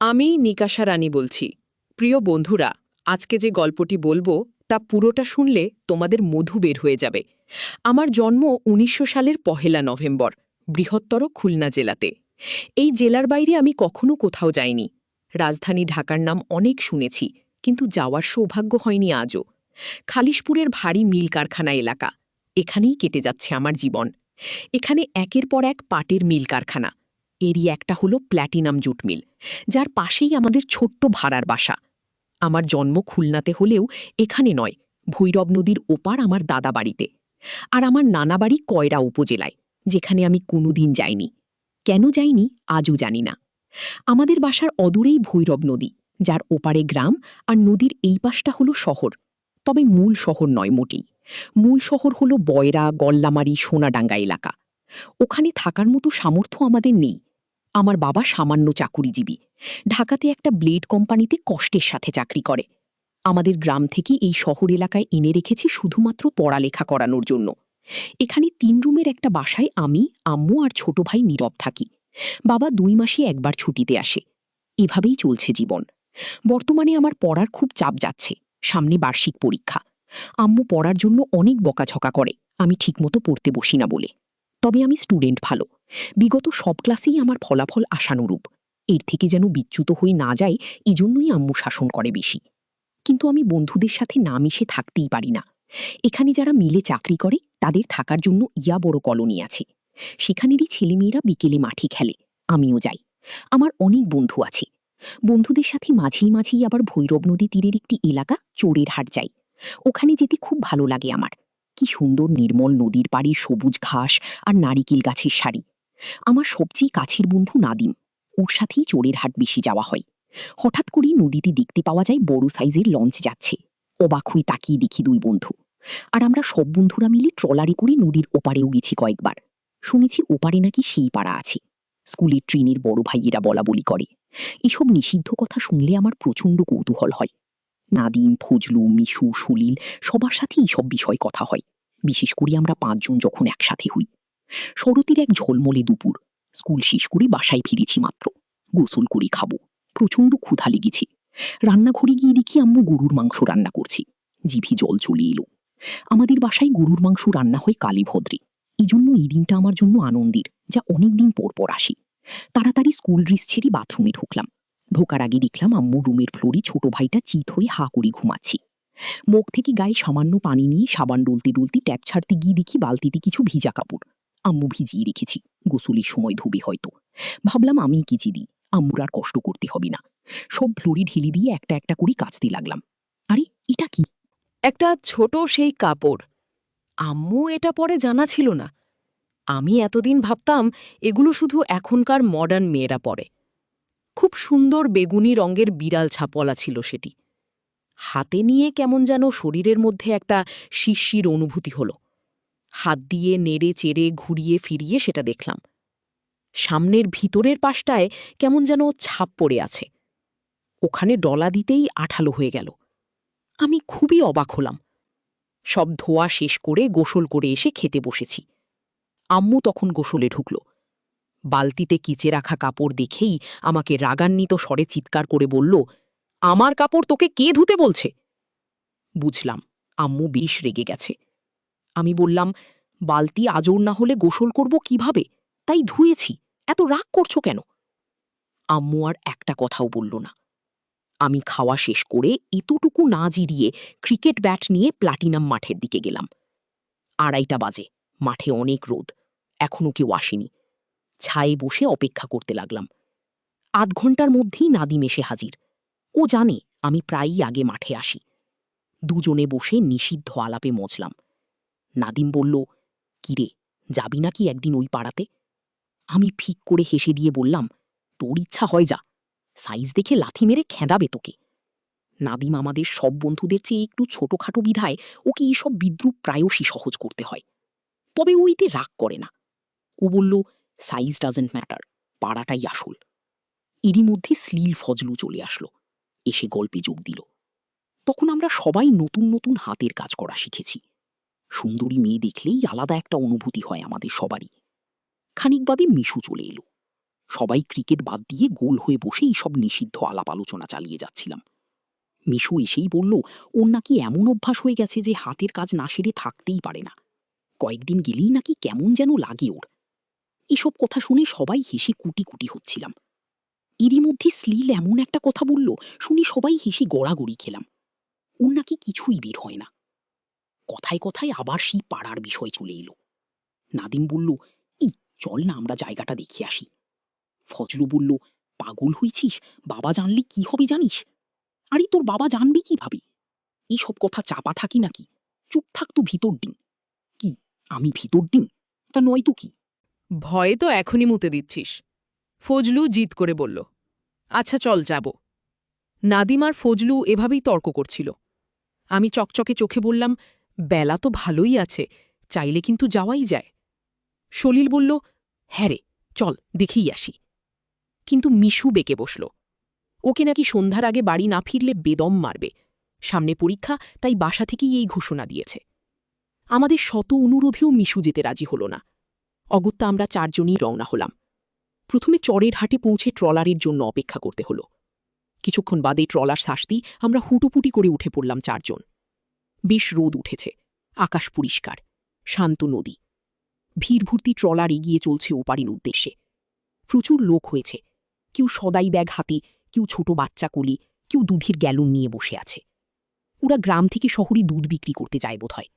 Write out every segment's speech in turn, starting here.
আমি নিকাশা রানী বলছি। প্রিয় বন্ধুরা, আজকে যে গল্পটি বলবো তা পুরোটা শুনলে তোমাদের মধু বের হয়ে যাবে। আমার জন্ম ১৯০০ সালের ১লা নভেম্বর, বৃহত্তর খুলনা জেলাতে। এই জেলার বাইরে আমি কখনো কোথাও যাইনি। রাজধানী ঢাকার নাম অনেক শুনেছি, কিন্তু যাওয়ার সৌভাগ্য হয়নি আজও। খালিশপুরের ভারী মিল কারখানা এলাকা, এখানেই কেটে যাচ্ছে আমার জীবন। এখানে একের পর এক পাটের মিল কারখানা। এরই একটা হলো প্ল্যাটিনাম জুট মিল, যার পাশেই আমাদের ছোট্ট ভাড়ার বাসা। আমার জন্ম খুলনাতে হলেও এখানে নয়, ভৈরব নদীর ওপার আমার দাদা বাড়িতে। আর আমার নানা বাড়ি কয়রা উপজেলায়, যেখানে আমি কোনোদিন যাইনি। কেন যাইনি আজও জানি না। আমাদের বাসার অদূরেই ভৈরব নদী, যার ওপারে গ্রাম, আর নদীর এই পাশটা হলো শহর। তবে মূল শহর নয় মোটেই। মূল শহর হলো বয়রা, গল্লামারি, সোনাডাঙ্গা এলাকা। ওখানে থাকার মতো সামর্থ্য আমাদের নেই। আমার বাবা সামান্য চাকুরিজীবী, ঢাকাতে একটা ব্লেড কোম্পানিতে কষ্টের সাথে চাকরি করে। আমাদের গ্রাম থেকে এই শহর এলাকায় এনে রেখেছি শুধুমাত্র পড়ালেখা করানোর জন্য। এখানে ৩ রুমের একটা বাসায় আমি, আম্মু আর ছোট ভাই নীরব থাকি। বাবা ২ মাসে একবার ছুটিতে আসে। এভাবেই চলছে জীবন। বর্তমানে আমার পড়ার খুব চাপ যাচ্ছে, সামনে বার্ষিক পরীক্ষা। আম্মু পড়ার জন্য অনেক বকাঝকা করে আমি ঠিকমতো পড়তে বসি না বলে। তবে আমি স্টুডেন্ট ভালো, বিগত সব ক্লাসেই আমার ফলাফল আশানুরূপ। এর থেকে যেন বিচ্যুত হয়ে না যায়, এজন্যই আম্মু শাসন করে বেশি। কিন্তু আমি বন্ধুদের সাথে না মিশে থাকতেই পারি না। এখানে যারা মিলে চাকরি করে তাদের থাকার জন্য ইয়া বড় কলোনি আছে। সেখানেরই ছেলেমেয়েরা বিকেলে মাঠে খেলে, আমিও যাই। আমার অনেক বন্ধু আছে। বন্ধুদের সাথে মাঝেই মাঝেই আবার ভৈরব নদী তীরের একটি এলাকা চোরের হাট যাই। ওখানে যেতে খুব ভালো লাগে আমার। কি সুন্দর নির্মল নদীর পাড়ে সবুজ ঘাস আর নারিকেল গাছের সারি। আমার সবচেয়ে কাছের বন্ধু নাদিম, ওর সাথেই চোরের হাট বেশি যাওয়া হয়। হঠাৎ করেই নদীতে দেখতে পাওয়া যায় বড় সাইজের লঞ্চ যাচ্ছে। অবাক হয়ে তাকিয়ে দেখি ২ বন্ধু। আর আমরা সব বন্ধুরা মিলে ট্রলারে করে নদীর ওপারেও গেছি কয়েকবার। শুনেছি ওপারে নাকি সেই পাড়া আছে। স্কুলের ট্রেনের বড় ভাইয়েরা বলা বলি করে। এসব নিষিদ্ধ কথা শুনলে আমার প্রচণ্ড কৌতূহল হয়। নাদিম, ফজলু, মিশু, সলিল সবার সাথে এইসব বিষয় কথা হয়। বিশেষ করে আমরা ৫ জন যখন একসাথে হই। শরতের এক ঝলমলে দুপুর। স্কুল শেষ করে বাসায় ফিরেছি মাত্র। গোসল করে খাবো। প্রচণ্ড ক্ষুধা লেগেছে। রান্নাঘরে গিয়ে দেখি আম্মু গরুর মাংস রান্না করছে। জিভে জল চলে এলো। আমাদের বাসায় গরুর মাংস রান্না হয় কালীভদ্রে। এই জন্য এই দিনটা আমার জন্য আনন্দের, যা অনেকদিন পর পর আসি। তাড়াতাড়ি স্কুল ড্রেস ছেড়ে বাথরুমে ঢুকলাম। ঢোকার আগে দেখলাম আম্মু রুমের ফ্লোরে ছোট ভাইটা চিত হয়ে হা করে ঘুমাচ্ছি। মুখ থেকে গায়ে সামান্য পানি নিয়ে সাবান ডলতে ডলতে ট্যাপ ছাড়তে গিয়ে দেখি বালতিতে কিছু ভিজা কাপড়। আম্মু ভিজিয়ে রেখেছি, গোসলের সময় ধুবে হয়তো। ভাবলাম আমি কেচে দিই, আম্মুর আর কষ্ট করতে হবে না। সব ফ্লোরে ঢেলে দিয়ে একটা একটা করে কাচতে লাগলাম। আরে এটা কি? একটা ছোট সেই কাপড়। আম্মু এটা পরে জানা ছিল না। আমি এতদিন ভাবতাম এগুলো শুধু এখনকার মডার্ন মেয়েরা পরে। খুব সুন্দর বেগুনি রঙের বিড়াল ছাপওয়ালা ছিল সেটি। হাতে নিয়ে কেমন যেন শরীরের মধ্যে একটা শিরশির অনুভূতি হলো। হাত দিয়ে নেড়ে চেড়ে ঘুরিয়ে ফিরিয়ে সেটা দেখলাম। সামনের ভিতরের পাশটায় কেমন যেন ছাপ পড়ে আছে। ওখানে ডলা দিতেই আঠালো হয়ে গেল। আমি খুবই অবাক হলাম। সব ধোয়া শেষ করে গোসল করে এসে খেতে বসেছি। আম্মু তখন গোসলে ঢুকল। বালতিতে কিচে রাখা কাপড় দেখেই আমাকে রাগান্বিত স্বরে চিৎকার করে বলল, আমার কাপড় তোকে কে ধুতে বলছে? বুঝলাম আম্মু বেশ রেগে গেছে। আমি বললাম, বালতি আজর না হলে গোসল করব কিভাবে? তাই ধুয়েছি। এত রাগ করছো কেন? আম্মু আর একটা কথাও বলল না। আমি খাওয়া শেষ করে এতটুকু না জিরিয়ে ক্রিকেট ব্যাট নিয়ে প্লাটিনাম মাঠের দিকে গেলাম। ২:৩০ বাজে, মাঠে অনেক রোদ, এখনো কেউ আসেনি। ছায়ে বসে অপেক্ষা করতে লাগলাম। ৮ ঘন্টার মধ্যেই নাদিম এসে হাজির। ও জানে আমি প্রায়ই আগে মাঠে আসি। দুজনে বসে নিষিদ্ধ আলাপে মজলাম। নাদিম বলল, কিরে, যাবি নাকি একদিন ওই পাড়াতে? আমি ফিক করে হেসে দিয়ে বললাম, তোর ইচ্ছা হয় যা, সাইজ দেখে লাথি মেরে খেদাবে তোকে। নাদিম আমাদের সব বন্ধুদের চেয়ে একটু ছোটখাটো বিধায় ওকে এইসব বিদ্রুপ প্রায়শই সহজ করতে হয়। তবে ও এতে রাগ করে না। ও বলল, সাইজ ডাজেন্ট ম্যাটার, পাড়াটাই আসল। এরই মধ্যে স্লিল ফজলু চলে আসলো, এসে গল্পে যোগ দিল। তখন আমরা সবাই নতুন নতুন হাতের কাজ করা শিখেছি। সুন্দরী মেয়ে দেখলেই আলাদা একটা অনুভূতি হয় আমাদের সবারই। খানিক বাদে মিশু চলে এলো। সবাই ক্রিকেট বাদ দিয়ে গোল হয়ে বসে এইসব নিষিদ্ধ আলাপ আলোচনা চালিয়ে যাচ্ছিলাম। মিশু এসেই বলল ওর নাকি এমন অভ্যাস হয়ে গেছে যে হাতের কাজ না সেরে থাকতেই পারে না। কয়েকদিন গেলেই নাকি কেমন যেন লাগে ওর। এসব কথা শুনে সবাই হেসে কুটি কুটি হচ্ছিলাম। এরই মধ্যে শ্লীল এমন একটা কথা বলল, শুনে সবাই হেসে গড়াগড়ি খেলাম। ওর নাকি কিছুই বের হয় না। কথায় কথায় আবার সেই পাড়ার বিষয় চলে এলো। নাদিম বলল, এই চল না আমরা জায়গাটা দেখে আসি। ফজলু বলল, পাগল হয়েছিস? বাবা জানলে কি হবে জানিস? আরে তোর বাবা জানবে কিভাবে? এইসব কথা চাপা থাকি নাকি? চুপ থাক তো ভিতর ডিন। কি আমি ভিতর ডিন? তা নয় তো কি? ভয়ে তো এখনই মুতে দিচ্ছিস। ফজলু জিদ করে বলল, আচ্ছা চল যাব। নাদিম আর ফজলু এভাবেই তর্ক করছিল। আমি চকচকে চোখে বললাম, বেলা তো ভালোই আছে, চাইলে কিন্তু যাওয়াই যায়। সলিল বলল, হ্যাঁ রে, চল দেখেই আসি। কিন্তু মিশু বেঁকে বসল। ওকে নাকি সন্ধ্যার আগে বাড়ি না ফিরলে বেদম মারবে। সামনে পরীক্ষা, তাই বাসা থেকেই এই ঘোষণা দিয়েছে। আমাদের শত অনুরোধেও মিশু যেতে রাজি হল না। অগত্যা আমরা চারজনই রওনা হলাম। প্রথমে চরের হাটে পৌঁছে ট্রলারের জন্য অপেক্ষা করতে হল। কিছুক্ষণ বাদে ট্রলার শাস্তি আমরা হুটোপুটি করে উঠে পড়লাম চারজন। বেশ রোদ উঠেছে, আকাশ পরিষ্কার, শান্ত নদী। ভিড় ভর্তি ট্রলার এগিয়ে চলছে ওপারের উদ্দেশ্যে। প্রচুর লোক হয়েছে, কেউ সদাই ব্যাগ হাতে, কেউ ছোট বাচ্চা কোলে, কেউ দুধের গ্যালন নিয়ে বসে আছে। ওরা গ্রাম থেকে শহরে দুধ বিক্রি করতে যায় বোধহয়।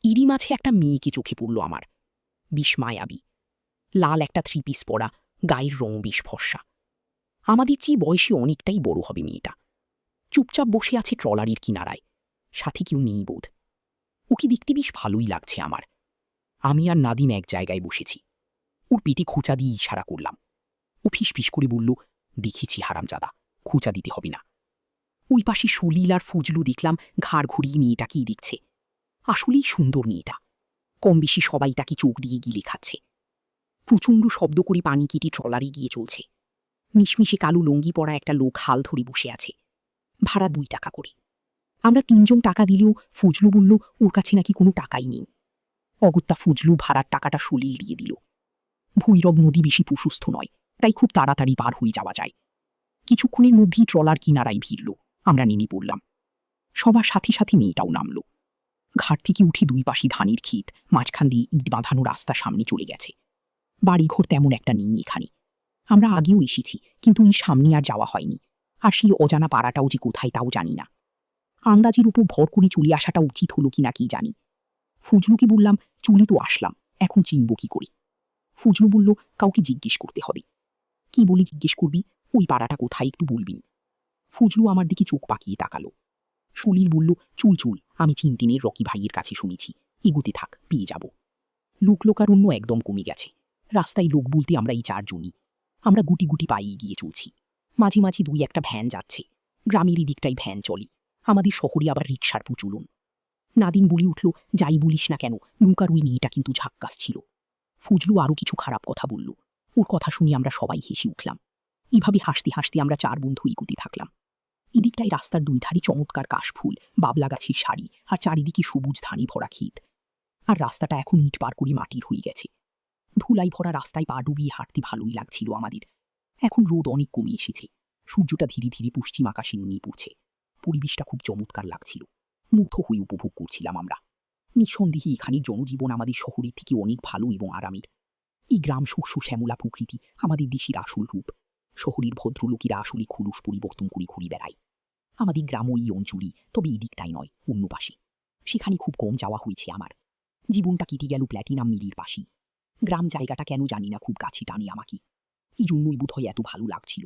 ইরি মাঝে একটা মেয়েকে চোখে পড়ল আমার, বেশ মায়াবী। লাল একটা থ্রি পিস পরা, গায়ের রং বেশ ফর্সা। আমাদের চেয়ে বয়সে অনেকটাই বড় হবে মেয়েটা। চুপচাপ বসে আছে ট্রলারের কিনারায়, সাথে কেউ নেই বোধ। ওকে দেখতে বেশ ভালোই লাগছে আমার। আমি আর নাদিম এক জায়গায় বসেছি। ওর পেটে খোঁচা দিয়ে ইশারা করলাম। ও ফিস করে বলল, দেখেছি হারামজাদা, খোঁচা দিতে হবে না। ওই পাশে সলিল আর ফজলু দেখলাম ঘাড় ঘুরিয়ে মেয়েটাকেই দেখছে। আসলেই সুন্দর মেয়েটা। কম বেশি সবাই তাকে চোখ দিয়ে গিলে খাচ্ছে। প্রচণ্ড শব্দ করে পানি কেটে ট্রলারে গিয়ে চলছে। মিশমিশে কালো লুঙ্গি পরা একটা লোক হাল ধরে বসে আছে। ভাড়া 2 টাকা করে। আমরা 3 জন টাকা দিলেও ফজলু বলল ওর কাছে নাকি কোনো টাকাই নেই। অগত্যা ফজলু ভাড়ার টাকাটা সলিল দিয়ে দিল। ভৈরব নদী বেশি প্রশস্ত নয়, তাই খুব তাড়াতাড়ি পার হয়ে যাওয়া যায়। কিছুক্ষণের মধ্যেই ট্রলার কিনারায় ভিড়ল। আমরা নেমে পড়লাম। সবার সাথে সাথে মেয়েটাও নামল। ঘাট থেকে উঠে 2 পাশে ধানের ক্ষেত, মাঝখান দিয়ে ইট বাঁধানো রাস্তা সামনে চলে গেছে। বাড়িঘর তেমন একটা নেই এখানে। আমরা আগেও এসেছি, কিন্তু এই সামনে আর যাওয়া হয়নি। আর সেই অজানা পাড়াটাও যে কোথায় তাও জানি না। আন্দাজের উপর ভর করে চলে আসাটা উচিত হলো কিনা কি জানি। ফজলুকে বললাম, চলে তো আসলাম, এখন চিনব কি করে? ফজলু বলল, কাউকে জিজ্ঞেস করতে হবে। কি বলে জিজ্ঞেস করবি? ওই পাড়াটা কোথায় একটু বলবিন। ফজলু আমার দিকে চোখ পাকিয়ে তাকালো। সলিল বলল, চুল আমি চিনটিনের রকি ভাইয়ের কাছে শুনেছি, এগোতে থাক, পেয়ে যাব। লোকারণ্য একদম কমে গেছে। রাস্তায় লোক বলতে আমরা এই 4 জনই। আমরা গুটি গুটি পায়ে এগিয়ে চলছি। মাঝে মাঝে 2-1টা ভ্যান যাচ্ছে। গ্রামের এই দিকটাই ভ্যান চলে। আমাদের শহরে আবার রিকশার প্রচলন। নাদিম বলে উঠল, যাই বলিস না কেন, নৌকার ওই মেয়েটা কিন্তু ঝাক্কাস ছিল। ফজলু আরও কিছু খারাপ কথা বলল। ওর কথা শুনে আমরা সবাই হেসে উঠলাম। এভাবে হাসতে হাসতে আমরা 4 বন্ধু এগোতে থাকলাম। এদিকটায় রাস্তার 2 ধারে চমৎকার কাশফুল, বাবলা গাছের সারি, আর চারিদিকে সবুজ ধানে ভরা ক্ষেত। আর রাস্তাটা এখন ইট পার করে মাটির হয়ে গেছে। ধুলাই ভরা রাস্তায় পা ডুবিয়ে হাঁটতে ভালোই লাগছিল আমাদের। এখন রোদ অনেক কমে এসেছে। সূর্যটা ধীরে ধীরে পশ্চিম আকাশে নেমে পড়ছে। পরিবেশটা খুব চমৎকার লাগছিল। মুগ্ধ হয়ে উপভোগ করছিলাম আমরা। নিঃসন্দেহে এখানের জনজীবন আমাদের শহরের থেকে অনেক ভালো এবং আরামের। এই গ্রাম শস্য শ্যামলা প্রকৃতি আমাদের দেশের আসল রূপ। শহরের ভদ্রলোকেরা আসলে খোলস পরিবর্তন করে ঘুরে বেড়ায়। আমাদের গ্রামও এই অঞ্চলই, তবে এদিকটাই নয়, অন্য পাশে। সেখানে খুব কম যাওয়া হয়েছে আমার। জীবনটা কেটে গেল প্ল্যাটিনাম মিলের পাশেই। গ্রাম জায়গাটা কেন জানি না খুব কাছে টানে আমাকে। এই জন্যই বোধহয় এত ভালো লাগছিল।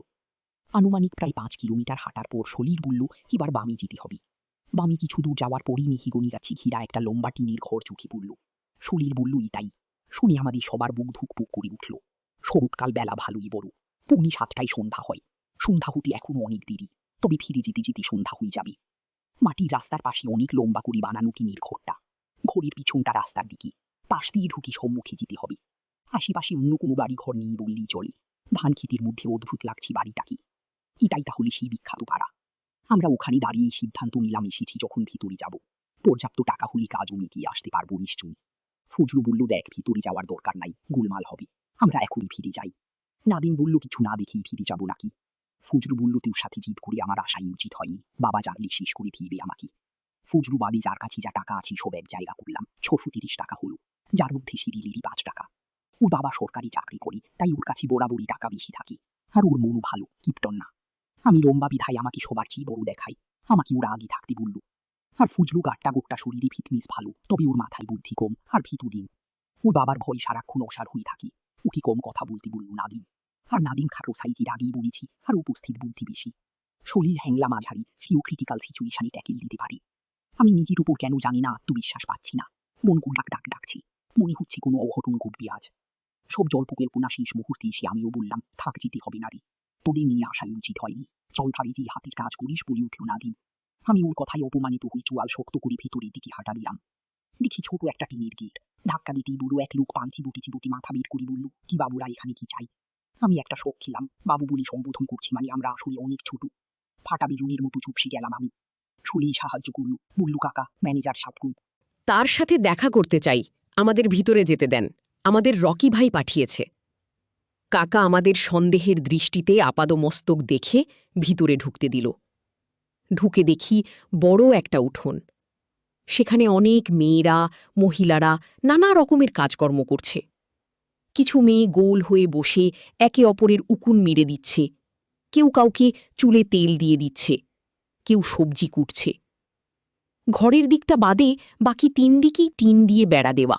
আনুমানিক প্রায় 5 কিলোমিটার হাঁটার পর সলিল বলল, এবার বামে যেতে হবে। বামে কিছু দূর যাওয়ার পরই মেহিগনি গাছে ঘিরা একটা লম্বা টিনের ঘর চোখে পড়ল। সলিল বলল, এটাই। শুনে আমাদের সবার বুক ধুকপুক করে উঠল। শরৎকাল, বেলা ভালোই বড়। 6:45টায় সন্ধ্যা হয়। সন্ধ্যা হতে এখনো অনেক দেরি, তবে ফিরে যেতে যেতে সন্ধ্যা হয়ে যাবে। মাটির রাস্তার পাশে অনেক লম্বা করে বানানো টিনের ঘরটা। ঘরের পিছনটা রাস্তার দিকে, পাশ দিয়ে ঢুকে সম্মুখে যেতে হবে। আশেপাশে অন্য কোনো বাড়ি ঘর নেই বললেই চলে। ধান ক্ষেতের মধ্যে অদ্ভুত লাগছে বাড়িটাকে। এটাই তাহলে সেই বিখ্যাত পাড়া। আমরা ওখানে দাঁড়িয়ে সিদ্ধান্ত নিলাম এসেছি যখন ভিতরে যাব, পর্যাপ্ত টাকা হলে কাজও মিটিয়ে আসতে পারবো নিশ্চয়ই। ফজলু বলল, দেখ, ভিতরে যাওয়ার দরকার নাই, গোলমাল হবে, আমরা এখনই ফিরে যাই। নাদিম বলল, কিছু না দেখেই ফিরে যাবো নাকি? ফজলু বলল, তোর সাথে জিদ করে আমার আশাই উচিত হয়নি, বাবা জানলে শেষ করে দিবে আমাকে। ফজলু বাদে যার কাছে যা টাকা আছে সব এক জায়গা করলাম, 630 টাকা হলো, যার মধ্যে সিরিলেরই 5 টাকা। ওর বাবা সরকারি চাকরি করে, তাই ওর কাছে বরাবরই টাকা বেশি থাকে, আর ওর মনও ভালো, কিপটন না। আমি লম্বা বিধায় আমাকে সবার চেয়ে বড় দেখাই, আমাকে ওরা আগে থাকতে বলল। আর ফজলু গাট্টা গোট্টা শরীরে ফিটনেস ভালো, তবে ওর মাথায় বুদ্ধি কম আর ভিতুদিন। ওর বাবার ভয় সারাক্ষণ অসার হয়ে থাকে, ওকে কম কথা বলতে বলল নাদিম। আর নাদিম খাটো সাইজের, আগেই বলেছি, আর উপস্থিত বুদ্ধি বেশি। শরীর হ্যাংলা মাঝারি, সেও ক্রিটিক্যাল সিচুয়েশনে ট্যাকেল দিতে পারে। আমি নিজের উপর কেন জানি না আত্মবিশ্বাস পাচ্ছি না, মন ডাক ডাক ডাকছি, মনে হচ্ছে কোনো অঘটন ঘটবে আজ। সব জল্পকল্পনা শেষ মুহূর্তে এসে আমিও বললাম, থাক, যেতে হবে না রে, তোদের নিয়ে আসাই উচিত হয়নি, চল পারে যে হাতের কাজ করিস, বলে উঠল নাদিম। আমি ওর কথায় অপমানিত হয়ে চোয়াল শক্ত করে ভেতরের দিকে হাঁটা দিলাম। দেখি ছোট একটা টিনের গেট, ধাক্কা দিতেই বুড়ো এক লোক পাঞ্চি বুটি মাথা বের করে বলল, কি বাবুরা এখানে কি চাই? আমি একটা শোক খেলাম, বাবু বলে সম্বোধন করছি, মানে আমরা আসলে অনেক ছোট। ফাটা বেলুনের মতো চুপসে গেলাম আমি। শুলেই সাহায্য করল, বলল, কাকা, ম্যানেজার সাহেব। তার সাথে দেখা করতে চাই, আমাদের ভিতরে যেতে দেন, আমাদের রকি ভাই পাঠিয়েছে। কাকা আমাদের সন্দেহের দৃষ্টিতে আপাদমস্তক দেখে ভিতরে ঢুকতে দিল। ঢুকে দেখি বড় একটা উঠোন, সেখানে অনেক মেয়েরা, মহিলারা নানা রকমের কাজকর্ম করছে। কিছু মেয়ে গোল হয়ে বসে একে অপরের উকুন মেরে দিচ্ছে, কেউ কাউকে চুলে তেল দিয়ে দিচ্ছে, কেউ সবজি কুটছে। ঘরের দিকটা বাদে বাকি 3 দিকেই টিন দিয়ে বেড়া দেওয়া,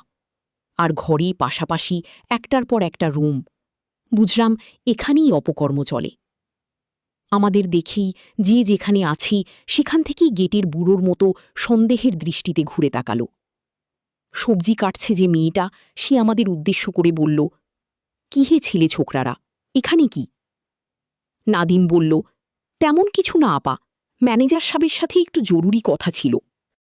আর ঘরে পাশাপাশি একটার পর একটা রুম। বুঝলাম এখানেই অপকর্ম চলে। আমাদের দেখেই যে যেখানে আছি সেখান থেকেই গেটের বুড়োর মতো সন্দেহের দৃষ্টিতে ঘুরে তাকালো। সবজি কাটছে যে মেয়েটা, সে আমাদের উদ্দেশ্য করে বলল, কি হে ছেলে ছোকরারা, এখানে কি? নাদিম বলল, তেমন কিছু না আপা, ম্যানেজার সাহেবের সাথে একটু জরুরি কথা ছিল।